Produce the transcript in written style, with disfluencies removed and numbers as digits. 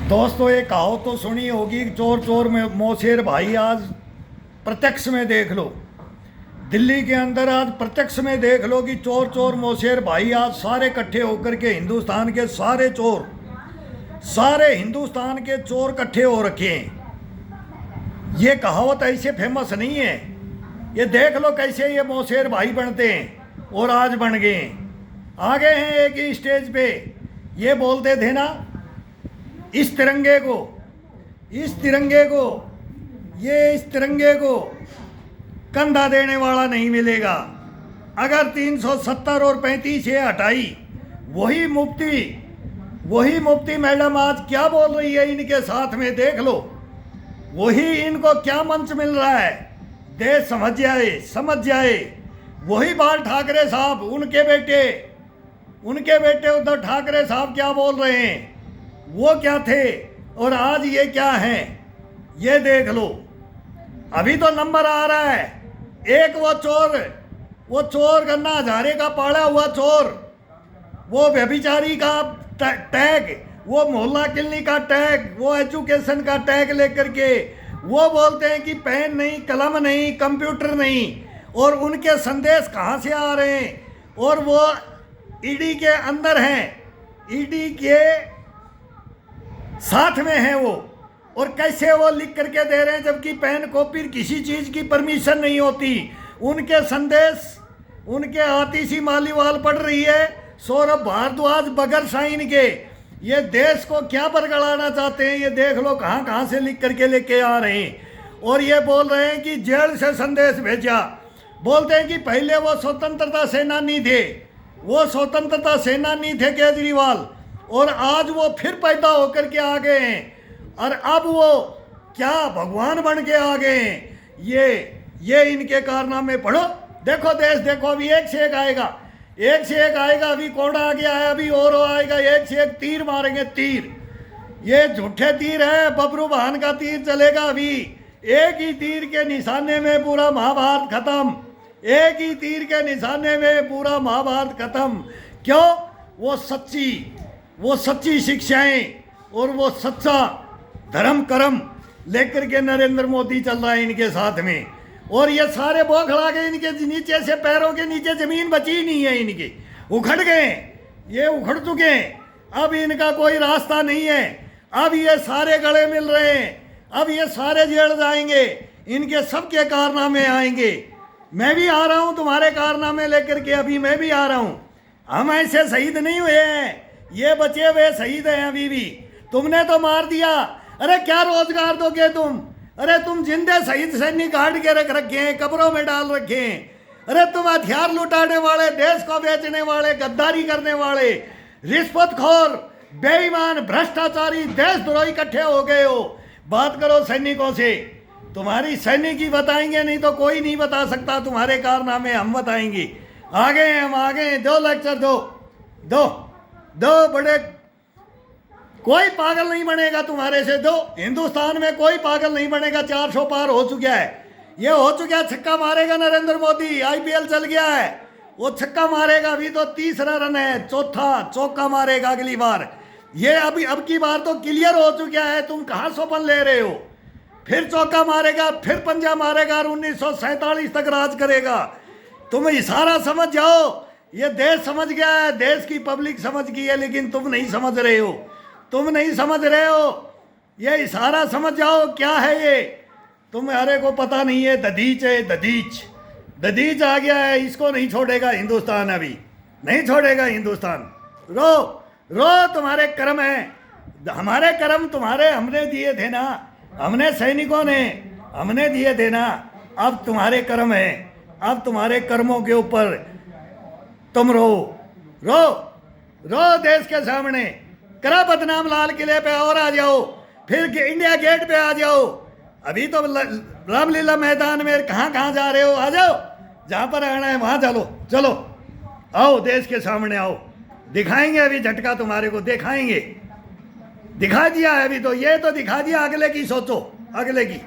दोस्तों एक कहावत तो सुनी होगी, चोर चोर में मोशेर भाई। आज प्रत्यक्ष में देख लो, दिल्ली के अंदर आज प्रत्यक्ष में देख लो कि चोर चोर मोशेर भाई आज सारे इकट्ठे होकर के हिंदुस्तान के सारे चोर, सारे हिंदुस्तान के चोर इकट्ठे हो रखे हैं। ये कहावत ऐसे फेमस नहीं है, ये देख लो कैसे ये मोशेर भाई बनते हैं और आज बन गए हैं। आ गए हैं एक ही स्टेज पे। ये बोलते थे ना, इस तिरंगे को, इस तिरंगे को, ये इस तिरंगे को कंधा देने वाला नहीं मिलेगा। अगर 370 और 35 ये हटाई, वही मुफ्ती मैडम आज क्या बोल रही है इनके साथ में, देख लो। वही इनको क्या मंच मिल रहा है, देश समझ जाए। वही बाल ठाकरे साहब, उनके बेटे उद्धव ठाकरे साहब क्या बोल रहे हैं, वो क्या थे और आज ये क्या हैं, ये देख लो। अभी तो नंबर आ रहा है। एक वो चोर गन्ना हजारे का पाड़ा हुआ चोर, वो व्यभिचारी का टैग, वो मोहल्ला क्लिनिक का टैग, वो एजुकेशन का टैग लेकर के वो बोलते हैं कि पेन नहीं, कलम नहीं, कंप्यूटर नहीं। और उनके संदेश कहाँ से आ रहे हैं, और वो ईडी के अंदर हैं, ईडी के साथ में हैं वो। और कैसे वो लिख करके दे रहे हैं, जबकि पेन कॉपी किसी चीज़ की परमिशन नहीं होती। उनके संदेश उनके आतिशी मालीवाल पढ़ रही है, सौरभ भारद्वाज बगैर साइन के। ये देश को क्या बरगलाना चाहते हैं, ये देख लो कहाँ कहाँ से लिख करके लेके आ रहे हैं। और ये बोल रहे हैं कि जेल से संदेश भेजा। बोलते हैं कि पहले वो स्वतंत्रता सेनानी थे, केजरीवाल, और आज वो फिर पैदा होकर के आ गए हैं और अब वो क्या भगवान बन के आ गए हैं। ये इनके कारनामे पढ़ो, देखो देश देखो। अभी एक से एक आएगा। अभी कौन आ गया है, अभी और आएगा। एक से एक तीर मारेंगे, तीर। ये झूठे तीर है, बबरू बहन का तीर चलेगा। अभी एक ही तीर के निशाने में पूरा महाभारत खत्म, एक ही तीर के निशाने में पूरा महाभारत खत्म। क्यों? वो सच्ची शिक्षाएं और वो सच्चा धर्म कर्म लेकर के नरेंद्र मोदी चल रहा है इनके साथ में। और ये सारे बौखला के इनके नीचे से, पैरों के नीचे जमीन बची नहीं है, इनके उखड़ गए, ये उखड़ चुके हैं। अब इनका कोई रास्ता नहीं है। अब ये सारे गले मिल रहे हैं, अब ये सारे जेल जाएंगे, इनके सबके कारनामे आएंगे। मैं भी आ रहा हूँ तुम्हारे कारनामे लेकर के, अभी मैं भी आ रहा हूँ। हम ऐसे शहीद नहीं हुए हैं, ये बचे हुए शहीद हैं अभी भी। तुमने तो मार दिया, अरे क्या रोजगार दोगे तुम? अरे तुम जिंदे शहीद सैनिक गाड़ के रख रखे हैं, कब्रों में डाल रखे हैं। अरे तुम हथियार लुटाने वाले, देश को बेचने वाले, गद्दारी करने वाले, रिश्वतखोर, बेईमान, भ्रष्टाचारी, देशद्रोही इकट्ठे हो गए हो। बात करो सैनिकों से, तुम्हारी सैनिक ही बताएंगे, नहीं तो कोई नहीं बता सकता तुम्हारे कारनामे, हम बताएंगे। हम आ गए। दो लेक्चर दो बड़े। कोई पागल नहीं बनेगा तुम्हारे से, दो। हिंदुस्तान में कोई पागल नहीं बनेगा। 400 पार हो चुका है, ये हो चुका। छक्का मारेगा नरेंद्र मोदी, आईपीएल चल गया है, वो छक्का मारेगा। अभी तो 30 रन है, चौका मारेगा अगली बार। ये अभी अब की बार तो क्लियर हो चुका है, तुम कहाँ सोपन ले रहे हो। फिर चौका मारेगा, फिर पंजा मारेगा और 1947 तक राज करेगा। तुम इशारा समझ जाओ, ये देश समझ गया है, देश की पब्लिक समझ गई है, लेकिन तुम नहीं समझ रहे हो। ये इशारा समझ जाओ क्या है ये, तुम्हारे को पता नहीं है। दधीच आ गया है, इसको नहीं छोड़ेगा हिंदुस्तान, अभी नहीं छोड़ेगा हिंदुस्तान। रो तुम्हारे कर्म हैं, हमारे कर्म तुम्हारे हमने दिए थे ना, हमने सैनिकों ने हमने दिए थे ना। अब तुम्हारे कर्म हैं, अब तुम्हारे कर्मों के ऊपर तुम रो देश के सामने। करा बदनाम लाल किले पे और आ जाओ, फिर इंडिया गेट पे आ जाओ। अभी तो रामलीला मैदान में कहाँ जा रहे हो, आ जाओ, जहाँ पर आना है वहाँ चलो आओ, देश के सामने आओ। दिखाएंगे अभी झटका तुम्हारे को, दिखाएंगे। दिखा दिया है अभी तो, ये तो दिखा दिया। अगले की सोचो, अगले की।